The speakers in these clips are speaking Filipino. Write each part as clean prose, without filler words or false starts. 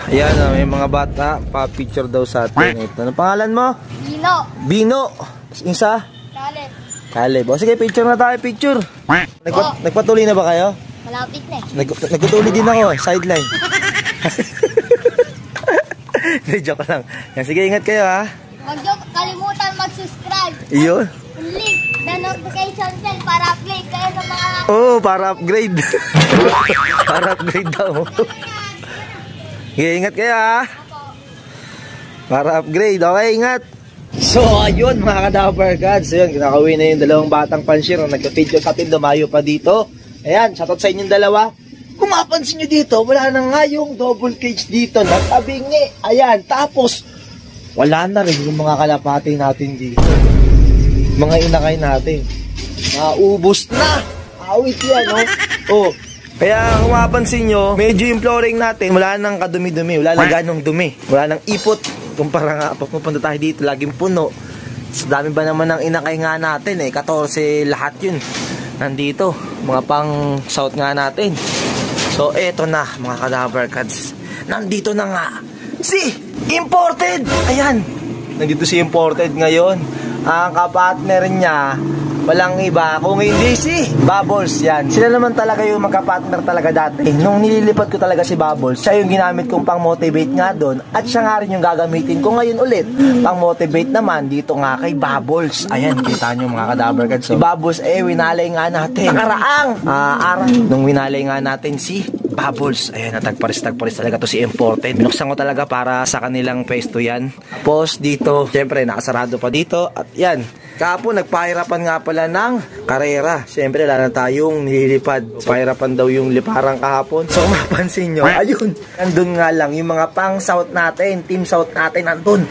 Ayan, may mga bata, pa-picture daw sa atin. Ito, ano pangalan mo? Bino. Bino. Isa? Caleb. Caleb. O sige, picture na tayo, picture. Nagpatuloy na ba kayo? Malapit na eh. Nagpatuloy din ako, sideline. Joke lang. Yan, sige, ingat kayo ha. Huwag kalimutan mag-subscribe. Iyon. Link the notification bell para update kayo sa mga... Oo, para upgrade. Para upgrade daw. Okay, ingat kayo ha. Para upgrade, okay, ingat. So, ayun mga ka-Dapper Cats. Ayun, kinakauwi na yung dalawang batang pansyir na nagka-picture sa atin, dumayo pa dito. Ayan, shoutout sa inyong dalawa. Kung mapansin nyo dito, wala na nga yung double cage dito, nagtabingi. Ayan, tapos, wala na rin yung mga kalapati natin dito. Mga inakay natin. Ubos na. Awit yan, no? Oh. Kaya kung mapansin nyo, medyo yung flooring natin, wala nang kadumi-dumi, wala nang ganong dumi, wala nang ipot. Kumpara nga, pupunta tayo dito, laging puno. So, dami ba naman ng inakay nga natin eh, 14 lahat yun. Nandito, mga pang south nga natin. So, eto na mga ka-Dapper Cats. Nandito na nga, si Imported! Ayan, nandito si Imported ngayon. Ang kapartner niya, walang iba kung hindi si Bubbles. Yan, sila naman talaga yung magka-partner talaga dati. Nung nililipat ko talaga si Bubbles, siya yung ginamit kong pang-motivate nga doon. At siya nga rin yung gagamitin ko ngayon ulit. Pang-motivate naman dito nga kay Bubbles. Ayan, kita nyo mga ka-Dapper Cats. Si Bubbles, winalay nga natin nakaraang araw nung winalay nga natin si Bubbles. Ayan, natagparis talaga to si Imported. Binuksan ko talaga para sa kanilang pwesto yan. Tapos dito, syempre nakasarado pa dito. At yan, kahapon nagpahirapan nga pala ng karera. Syempre wala na tayong nililipad. Pahirapan daw yung liparang kahapon. So mapansin nyo, ayun, nandun nga lang yung mga pang south natin, team south natin nandun.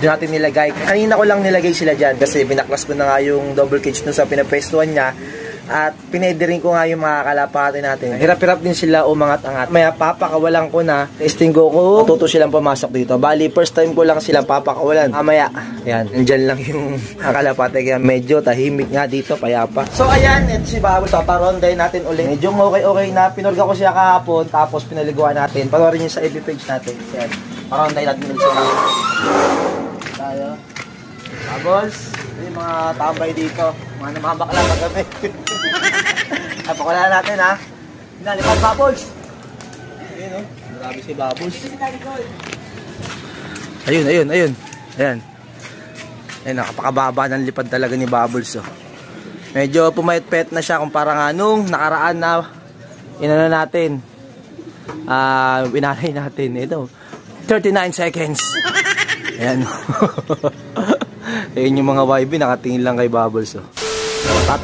Doon natin nilagay. Kanina ko lang nilagay sila dyan kasi binaklas ko na nga yung double cage dun sa pinapwestuhan niya. At pinedirin ko nga yung mga kalapati natin. Hirap-hirap din sila umangat-angat. Maya papakawalan ko na. Testing ko kung tuto silang pumasok dito. Bali, first time ko lang silang papakawalan. Mamaya, ayan, nandyan lang yung kalapati. Kaya medyo tahimik nga dito, payapa. So ayan, ito si Bubbles. Paparonday natin ulit. Medyo okay na. Pinurga ko siya kahapon. Tapos pinaliguan natin. Panoorin niyo sa FB page natin. Ayan, paparonday natin ulit siya. Tayo. Bubbles, yung mga tambay dito. Mga namabakla pag-gabi. Napakula natin ha. Pinalipad Bubbles. Ayun o. Marami si Bubbles. Ayun. Ayan, nakapakababa ng lipad talaga ni Bubbles oh. Medyo pumayat-pet na siya kumpara nga nung nakaraan na inano natin. Winalay natin. Ito. 39 seconds. Ayan. Ayun yung mga YB nakatingin lang kay Bubbles oh.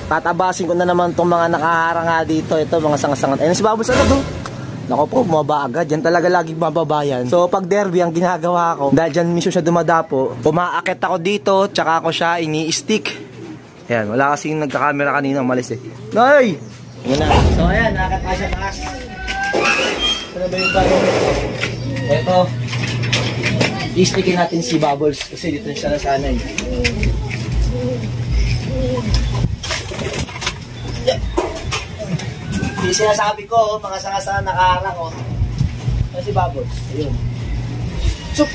Tatabasin ko na naman itong mga nakaharang nga dito. Ito mga sangat-sangat. Ayun si Bubbles agad oh. Naku po, bumaba agad. Yan talaga laging mababayan. So pag derby ang ginagawa ko, dahil dyan mismo siya dumadapo, pumaakit ako dito, tsaka ako siya ini-stick. Ayan, wala kasing nagka-camera kanina umalis eh. Noy! So ayan, nakakit pa siya taas. Saan ba yung bago? Ito. I-stickin natin si Bubbles kasi dito siya nasanay. Yung sinasabi ko, mga sanga-sanga nakaharang oh. Ano si Bubbles? Ayun. Sup!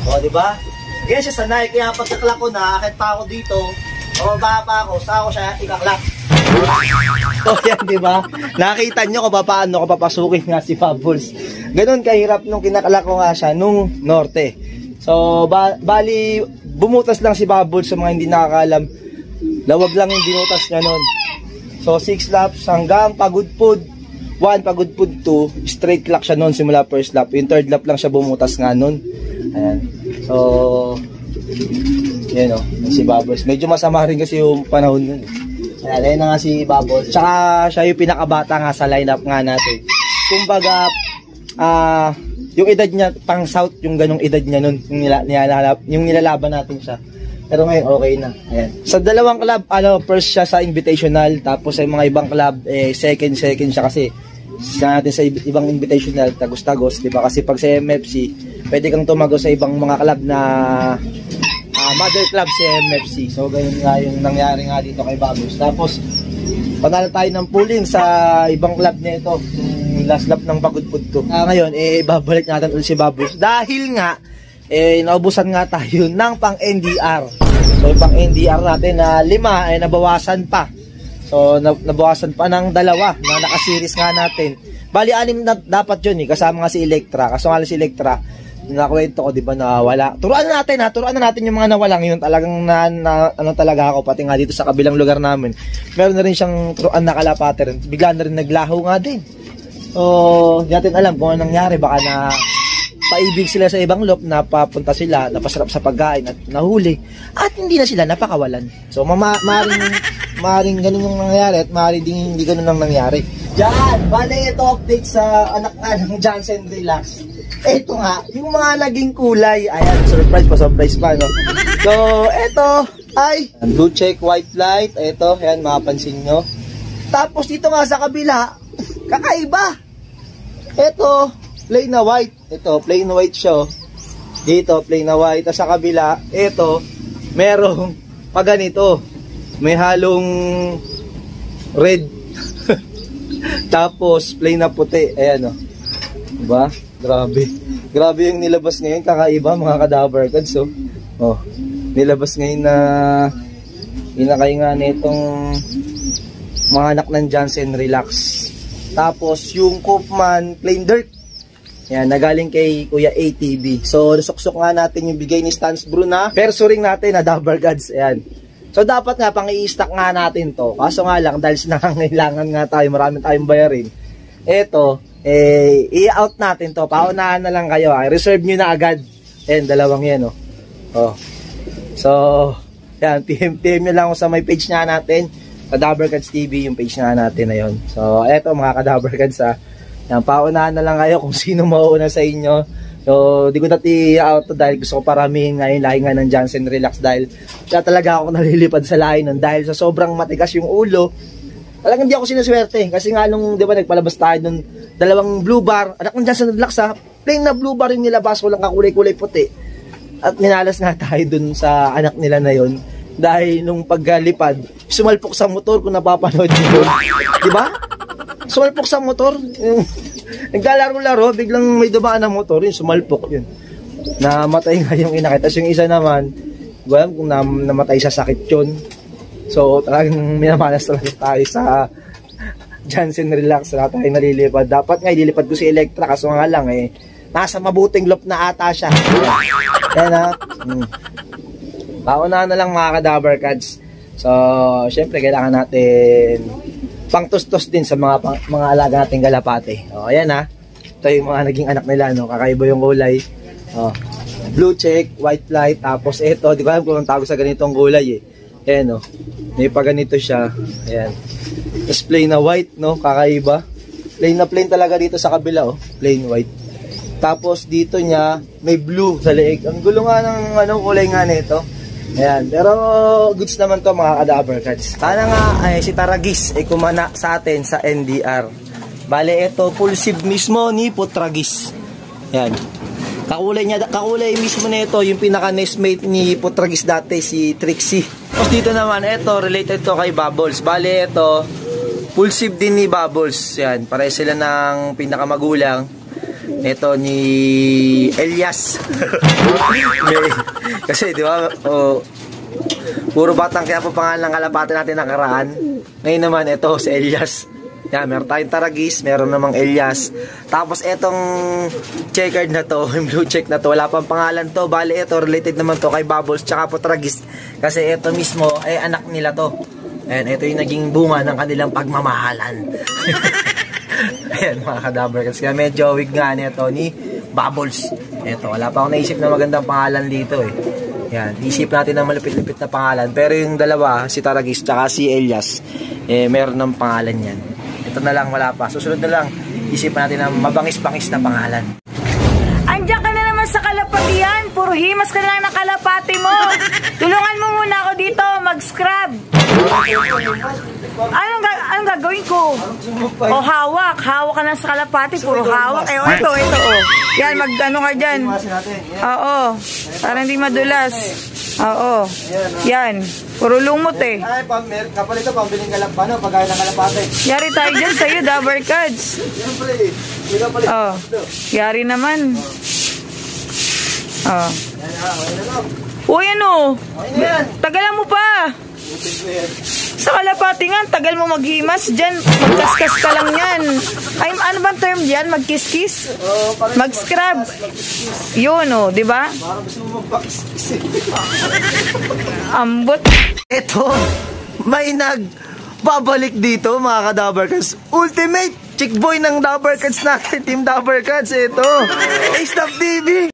O, diba? Kaya siya sanay, kaya pagkaklak ko na, akit pa ako dito, mababa pa ako, saka ko siya ikaklak. O yan, diba? Nakita nyo kung paano ko papasukin nga si Bubbles. Ganun kahirap nung kinaklak ko nga siya nung norte. So, bali, bumutas lang si Bubbles sa mga hindi nakakalam. Lawag lang yung binutas niya nun. So 6 laps hanggang pagudpud 1, pagudpud 2, straight clock siya nun simula first lap. Yung third lap lang siya bumutas nga nun. Ayan. So yan o, si Bubbles. Medyo masama rin kasi yung panahon nun. Ayan, ayun na nga si Bubbles. Tsaka siya yung pinakabata nga sa lineup nga natin. Kumbaga yung edad niya pang south, yung ganong edad niya nun, yung nilalaban natin siya. Pero ngayon okay na. Ayan. Sa dalawang club, first siya sa invitational, tapos sa mga ibang club, second siya kasi sa natin sa ibang invitational, tagos-tagos, di ba? Kasi pag sa MFC, pwede kang tumagos sa ibang mga club na mother club sa MFC. So ganun nga yung nangyari nga dito kay Bubbles. Tapos Panalo tayo ng pooling sa ibang club na ito. Last lap ng Pagudpud to. Ngayon, babalik natin ulit si Bubbles. Dahil nga, naubusan nga tayo ng pang NDR. So, yung pang NDR natin na 5 ay nabawasan pa. So, nabawasan pa ng 2 na naka-series nga natin. Bali, 6 na dapat yun kasama nga si Electra. Kaso nga si Electra, nakwento ko, di ba, nawala. Turuan na natin yung mga nawalang yun. Talagang ano talaga ako, pati nga dito sa kabilang lugar namin. Meron na rin siyang turuan na kalapate rin. Bigla na rin naglaho nga din. So, di natin alam kung anong nangyari. Baka na paibig sila sa ibang loop, napapunta sila, napasarap sa pagkain at nahuli. At hindi na sila napakawalan. So, maaaring ganun yung nangyari at maaaring hindi ganun ang nangyari. Diyan, bale ito update sa anak ng Johnson Relax. Ito nga, yung mga naging kulay. Ayan, surprise pa, no? So, ito ay blue check, white light. Ito, ayan, mapapansin nyo. Tapos dito nga sa kabila, kakaiba. Ito, plain na white. Ito, plain na white siya. Dito, plain na white. Tapos sa kabila, ito, merong paganito. May halong red. Tapos, plain na puti. Ayan, o. Diba? Grabe yung nilabas ngayon. Kakaiba, mga kadaver cards. So, nilabas ngayon na inakay nga nitong mga anak ng Johnson Relax. Tapos, yung Koopman plain dirt. Yan, nagaling kay Kuya ATV. So, suksok nga natin yung bigay ni Stans Brew na perso ring natin na Dabber Gods. Ayan. So, dapat nga pang i-stack nga natin to. Kaso nga lang, dahil sinangangailangan nga tayo, marami tayong bayarin. Ito, i-out natin to. Paunahan na lang kayo. Reserve nyo na agad. Ayan, dalawang yan, So, yan, PM nyo lang ako sa may page nga natin. Dabber Gods TV, yung page nga natin na yun. So, eto mga Dabber Gods, yan, paunahan na lang kayo kung sino mauuna sa inyo. So, di ko dati i-out to dahil gusto ko paramihin nga yung lahi nga ng Johnson Relax dahil kaya talaga ako nalilipad sa lahi nun dahil sa sobrang matigas yung ulo. Talagang hindi ako sinuswerte kasi nga nung, di ba, nagpalabas tayo nun, 2 blue bar, anak ng Johnson Relax plain na blue bar yung nilabas, walang kakulay-kulay puti. At minalas nga tayo dun sa anak nila na yon dahil nung paggalipad, sumalpok sa motor kung napapanood nyo. Di ba? Sumalpok sa motor. Naglalaro-laro, biglang may dumaan ng motor, yun, sumalpok yun. Namatay nga yung inakit. Tapos yung isa naman, alam kung namatay sa sakit yun. So, talagang minamalas talaga tayo sa Johnson Relax. Wala tayo nalilipad. Dapat nga, ililipad ko si Electra. Kaso nga lang, nasa mabuting loop na ata siya. Yan ha. Paunahan na lang mga Dabber Cards. So, syempre, kailangan natin pangtustos din sa mga alaga nating galapate. Ayan ha. Ito yung mga naging anak nila, no? Kakaiba yung kulay. Blue check, white light, tapos ito, di ko alam kung tawag sa ganitong kulay Ayan, no? May pa ganito siya. Ayan. Tapos plain na white, no? Kakaiba. Plain talaga dito sa kabila, Plain white. Tapos dito niya, may blue sa leeg. Ang gulo nga ng kulay nga nito. Ayan, pero goods naman to mga Dabber Cards. Sana nga si Taragis ay kumana sa atin sa NDR. Bale, ito pulsive mismo ni Putragis. Ayan. Kakulay mismo nito yung pinaka-nestmate ni Putragis dati, si Trixie. Tapos dito naman, ito related to kay Bubbles. Bale, ito pulsive din ni Bubbles. Ayan, pareho sila ng pinakamagulang. Ito ni Elias. Kasi di ba, puro batang kaya po pangalan ng kalapate natin nakaraan. Ngayon naman ito si Elias. Yan, meron tayong Taragis, meron namang Elias. Tapos etong checkered na to, yung blue check na to, wala pang pangalan to. Bali ito, related naman to kay Bubbles tsaka po Taragis. Kasi ito mismo ay anak nila to. Ayan, ito yung naging bunga ng kanilang pagmamahalan. Ayan mga Dabber Cards. Kaya medyo wig nga nito ni Bubbles. Ito, wala pa akong naisip na magandang pangalan dito Ayan, isip natin ng malupit-lupit na pangalan. Pero yung dalawa, si Taragis tsaka si Elias, meron ng pangalan yan. Ito na lang, wala pa. Susunod na lang, isip natin ng mabangis-bangis na pangalan. Andiyan ka na naman sa kalapatian. Puro himas ka na lang ng kalapati mo. Tulungan mo muna ako dito, mag-scrub. Anong gagawin ko? Hawak ka na sa kalapati, puro hawak. Ito. Yan, mag-ano ka dyan. Oo, para hindi madulas. Oo. Ayan, Yan. Puro lumot eh. Ay, kapal ito, pambiling kalapano, pagkain ng kalapate. Yari tayo dyan sa'yo, Dabber Cards. Siyempre, hindi ka pala. Oh. Yari naman. Oh. Yan, okay na lang. Uy, ano? Okay na yan. Tagalan mo pa. Butik na yan. Sa kalapati nga, tagal mo maghimas dyan. Magkaskas ka lang yan. Ay, ano bang term dyan? Magkiskis? Oh, parang Mag-scrub. Yun, oh, di ba? parang gusto mo magpakis. Ambot. Ito, may nagbabalik dito mga ka-Dabber Cards. Ultimate chick boy ng Dabber Cards natin, Team Dabber Cards. Ito, A-Stop TV.